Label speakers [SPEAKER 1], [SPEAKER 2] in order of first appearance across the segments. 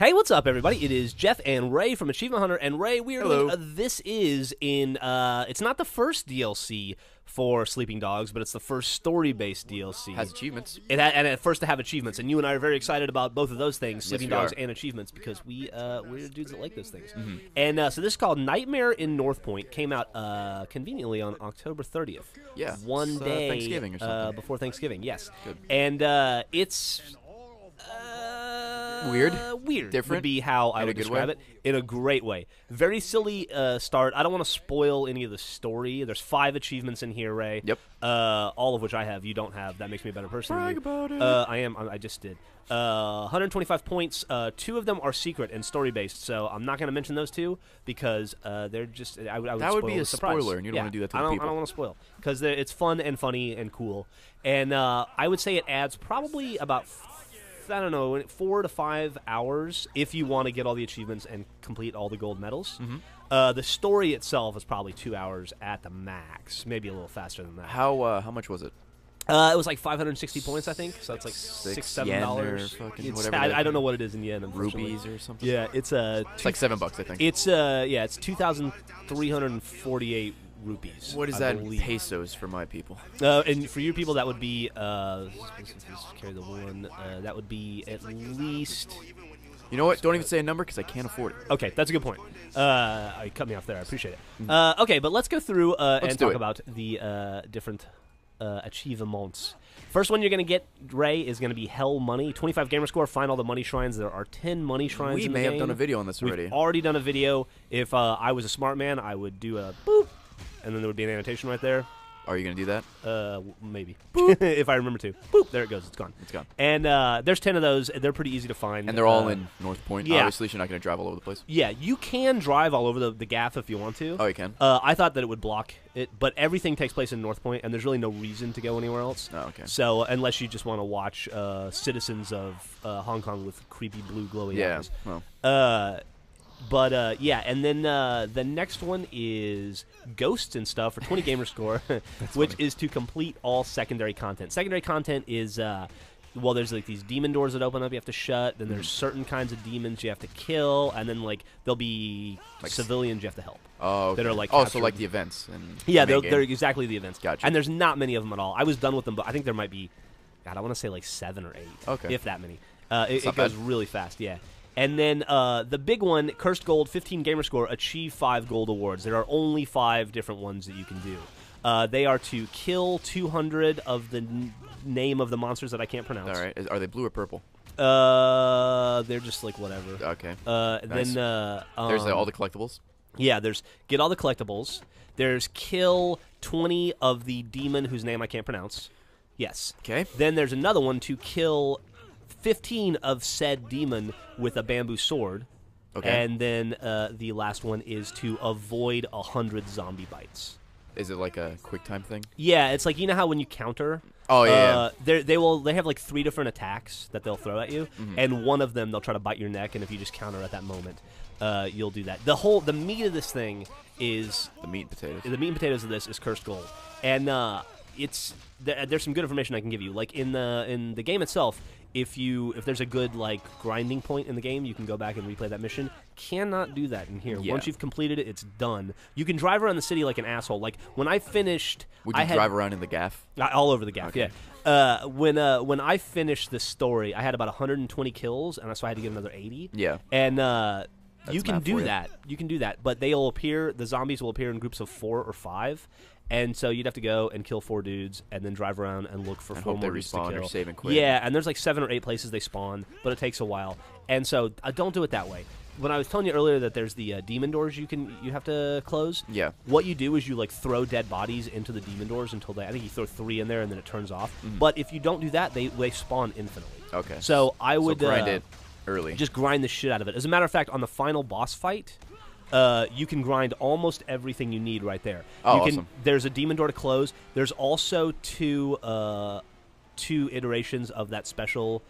[SPEAKER 1] Hey, what's up, everybody? It is Jeff and Ray from Achievement Hunter, and Ray, we are
[SPEAKER 2] Hello.
[SPEAKER 1] doing, this is in, it's not the first DLC for Sleeping Dogs, but it's the first story-based DLC.
[SPEAKER 2] Has achievements.
[SPEAKER 1] And at first to have achievements, and you and I are very excited about both of those things, Sleeping
[SPEAKER 2] we
[SPEAKER 1] Dogs
[SPEAKER 2] are.
[SPEAKER 1] and achievements, because we're dudes that like those things. And so this is called Nightmare in North Point. Came out conveniently on October 30th.
[SPEAKER 2] Yeah,
[SPEAKER 1] One
[SPEAKER 2] it's,
[SPEAKER 1] day
[SPEAKER 2] Thanksgiving or something.
[SPEAKER 1] before Thanksgiving. Yes.
[SPEAKER 2] Good.
[SPEAKER 1] And it's
[SPEAKER 2] Weird?
[SPEAKER 1] Weird
[SPEAKER 2] Different?
[SPEAKER 1] would be how I
[SPEAKER 2] In a
[SPEAKER 1] would
[SPEAKER 2] good
[SPEAKER 1] describe
[SPEAKER 2] way?
[SPEAKER 1] it. In a great way. Very silly start. I don't want to spoil any of the story. There's 5 achievements in here, Ray.
[SPEAKER 2] Yep.
[SPEAKER 1] All of which I have. You don't have. That makes me a better person.
[SPEAKER 2] Brag about it.
[SPEAKER 1] I just did. 125 points. 2 of them are secret and story-based, so I'm not going to mention those 2 because they're just. I would
[SPEAKER 2] That would
[SPEAKER 1] spoil
[SPEAKER 2] be a
[SPEAKER 1] the surprise.
[SPEAKER 2] spoiler, and you don't want to do that to
[SPEAKER 1] I
[SPEAKER 2] the
[SPEAKER 1] don't,
[SPEAKER 2] people.
[SPEAKER 1] I don't want to spoil because it's fun and funny and cool. And I would say it adds probably about 4 to 5 hours if you want to get all the achievements and complete all the gold medals. The story itself is probably 2 hours at the max, maybe a little faster than that.
[SPEAKER 2] How much was it?
[SPEAKER 1] It was like 560 points, I think. So that's like $6-7.
[SPEAKER 2] yen or fucking whatever
[SPEAKER 1] I
[SPEAKER 2] they-
[SPEAKER 1] don't know what it is in yen. Unfortunately.
[SPEAKER 2] Rupees or something?
[SPEAKER 1] Yeah, it's
[SPEAKER 2] It's like $7, I think.
[SPEAKER 1] it's 2,348 rupees.
[SPEAKER 2] What is
[SPEAKER 1] I
[SPEAKER 2] that in
[SPEAKER 1] believe.
[SPEAKER 2] pesos for my people?
[SPEAKER 1] And for you people, that would be carry the one. That would be at least.
[SPEAKER 2] You know what? Don't even say a number because I can't afford it.
[SPEAKER 1] Okay, that's a good point. You cut me off there. I appreciate it. Okay, but let's go through and
[SPEAKER 2] do
[SPEAKER 1] talk
[SPEAKER 2] it.
[SPEAKER 1] about the different achievements. First one you're going to get, Ray, is going to be Hell Money. 25 gamer score, find all the money shrines. There are 10 money shrines
[SPEAKER 2] We
[SPEAKER 1] in
[SPEAKER 2] may
[SPEAKER 1] the
[SPEAKER 2] have done a
[SPEAKER 1] game.
[SPEAKER 2] video on this already.
[SPEAKER 1] We've already done a video. If I was a smart man, I would do a boop, and then there would be an annotation right there.
[SPEAKER 2] Are you going to do that?
[SPEAKER 1] Maybe. If I remember to. Boop, there it goes. It's gone.
[SPEAKER 2] It's gone.
[SPEAKER 1] And there's 10 of those. They're pretty easy to find.
[SPEAKER 2] And they're all in North Point.
[SPEAKER 1] yeah.
[SPEAKER 2] Obviously, so you're not going to drive all over the place.
[SPEAKER 1] Yeah, you can drive all over the gaff if you want to.
[SPEAKER 2] Oh, you can?
[SPEAKER 1] I thought that it would block it, but everything takes place in North Point, and there's really no reason to go anywhere else.
[SPEAKER 2] Oh, okay.
[SPEAKER 1] So, unless you just want to watch citizens of Hong Kong with creepy blue glowy
[SPEAKER 2] Yeah.
[SPEAKER 1] eyes.
[SPEAKER 2] Well,
[SPEAKER 1] Yeah, and then the next one is Ghosts and Stuff for 20 gamer score, which is to complete all secondary content. Secondary content is, well, there's like these demon doors that open up you have to shut, then there's certain kinds of demons you have to kill, and then like there'll be
[SPEAKER 2] Like
[SPEAKER 1] civilians you have to help.
[SPEAKER 2] oh, okay.
[SPEAKER 1] That are, like,
[SPEAKER 2] oh, so
[SPEAKER 1] captured.
[SPEAKER 2] like the events. And
[SPEAKER 1] Yeah,
[SPEAKER 2] the main
[SPEAKER 1] they're
[SPEAKER 2] game.
[SPEAKER 1] exactly the events.
[SPEAKER 2] Gotcha.
[SPEAKER 1] And there's not many of them at all. I was done with them, but I think there might be, God, I want to say like 7 or 8.
[SPEAKER 2] Okay.
[SPEAKER 1] If that many. It
[SPEAKER 2] not
[SPEAKER 1] goes
[SPEAKER 2] bad.
[SPEAKER 1] really fast, yeah. And then the big one, Cursed Gold, 15 gamer score, achieve 5 gold awards. There are only 5 different ones that you can do. They are to kill 200 of the name of the monsters that I can't pronounce.
[SPEAKER 2] All right. Are they blue or purple?
[SPEAKER 1] They're just like whatever.
[SPEAKER 2] Okay.
[SPEAKER 1] Then
[SPEAKER 2] There's all the collectibles.
[SPEAKER 1] yeah, there's get all the collectibles. There's kill 20 of the demon whose name I can't pronounce. Yes.
[SPEAKER 2] Okay.
[SPEAKER 1] Then there's another one to kill 15 of said demon with a bamboo sword.
[SPEAKER 2] Okay.
[SPEAKER 1] And then the last one is to avoid 100 zombie bites.
[SPEAKER 2] Is it like a quick time thing?
[SPEAKER 1] Yeah, it's like, you know how when you counter,
[SPEAKER 2] Oh, yeah,
[SPEAKER 1] they have like 3 different attacks that they'll throw at you,
[SPEAKER 2] Mm-hmm.
[SPEAKER 1] and one of them they'll try to bite your neck, and if you just counter at that moment, you'll do that. The meat of this thing is
[SPEAKER 2] The meat and potatoes.
[SPEAKER 1] the meat and potatoes of this is Cursed Gold, and there's some good information I can give you. Like in the game itself, if there's a good like grinding point in the game, you can go back and replay that mission. Cannot do that in here.
[SPEAKER 2] Yeah.
[SPEAKER 1] Once you've completed it, it's done. You can drive around the city like an asshole. Like when I finished,
[SPEAKER 2] Would you
[SPEAKER 1] I had,
[SPEAKER 2] drive around in the gaff?
[SPEAKER 1] all over the gaff.
[SPEAKER 2] Okay.
[SPEAKER 1] Yeah. When I finished this story, I had about 120 kills, and so I had to get another 80.
[SPEAKER 2] Yeah.
[SPEAKER 1] And you can
[SPEAKER 2] math
[SPEAKER 1] do
[SPEAKER 2] for you.
[SPEAKER 1] that. You can do that, but they'll appear. The zombies will appear in groups of 4 or 5, and so you'd have to go and kill 4 dudes, and then drive around and look for
[SPEAKER 2] And
[SPEAKER 1] 4
[SPEAKER 2] hope they
[SPEAKER 1] more dudes to
[SPEAKER 2] respawn or
[SPEAKER 1] kill.
[SPEAKER 2] save and quit.
[SPEAKER 1] Yeah, and there's like 7 or 8 places they spawn, but it takes a while, and so don't do it that way. When I was telling you earlier that there's the demon doors you have to close.
[SPEAKER 2] Yeah.
[SPEAKER 1] What you do is you like throw dead bodies into the demon doors until I think you throw 3 in there and then it turns off. But if you don't do that, they spawn infinitely.
[SPEAKER 2] Okay.
[SPEAKER 1] So I would
[SPEAKER 2] grind it early.
[SPEAKER 1] just grind the shit out of it. As a matter of fact, on the final boss fight, you can grind almost everything you need right there.
[SPEAKER 2] Oh,
[SPEAKER 1] you can,
[SPEAKER 2] awesome.
[SPEAKER 1] There's a demon door to close. There's also two iterations of that special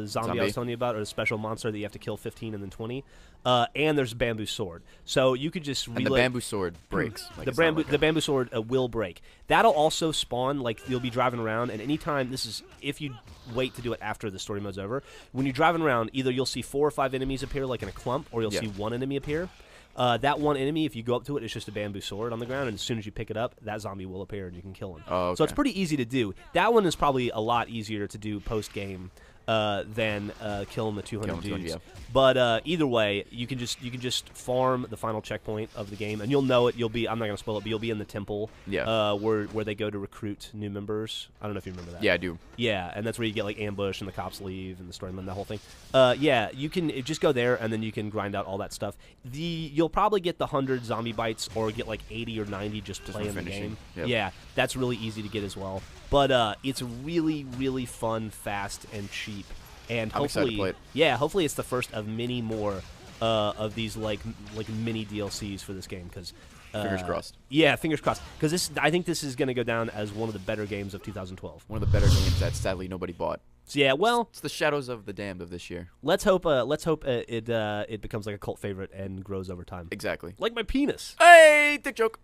[SPEAKER 1] zombie I was telling you about, or the special monster that you have to kill 15 and then 20. And there's a bamboo sword, so you could just
[SPEAKER 2] and the bamboo sword breaks. Like
[SPEAKER 1] the bamboo sword will break. That'll also spawn, like, you'll be driving around, and anytime, this is if you wait to do it after the story mode's over, when you're driving around, either you'll see 4 or 5 enemies appear like in a clump, or you'll see one enemy appear. That one enemy, if you go up to it, it's just a bamboo sword on the ground, and as soon as you pick it up, that zombie will appear and you can kill him.
[SPEAKER 2] Oh, okay.
[SPEAKER 1] So it's pretty easy to do. That one is probably a lot easier to do post-game than killing the 200 dudes.
[SPEAKER 2] Yeah.
[SPEAKER 1] But either way, you can just farm the final checkpoint of the game, and you'll know it. You'll be, I'm not going to spoil it, but you'll be in the temple where they go to recruit new members. I don't know if you remember that.
[SPEAKER 2] Yeah, I do.
[SPEAKER 1] Yeah, and that's where you get like ambush and the cops leave and the storyman, that whole thing. Yeah, you can just go there and then you can grind out all that stuff. You'll probably get the 100 zombie bites or get like 80 or 90 just playing the game.
[SPEAKER 2] Yep.
[SPEAKER 1] Yeah, that's really easy to get as well. But it's really, really fun, fast, and cheap. And
[SPEAKER 2] I'm excited to play it.
[SPEAKER 1] Yeah, hopefully it's the first of many more of these like mini DLCs for this game. Because
[SPEAKER 2] fingers crossed.
[SPEAKER 1] Yeah, fingers crossed. Because I think this is going to go down as one of the better games of 2012.
[SPEAKER 2] One of the better games that sadly nobody bought.
[SPEAKER 1] So yeah, well,
[SPEAKER 2] it's the Shadows of the Damned of this year.
[SPEAKER 1] Let's hope it becomes like a cult favorite and grows over time.
[SPEAKER 2] Exactly.
[SPEAKER 1] Like my penis.
[SPEAKER 2] Hey, dick joke.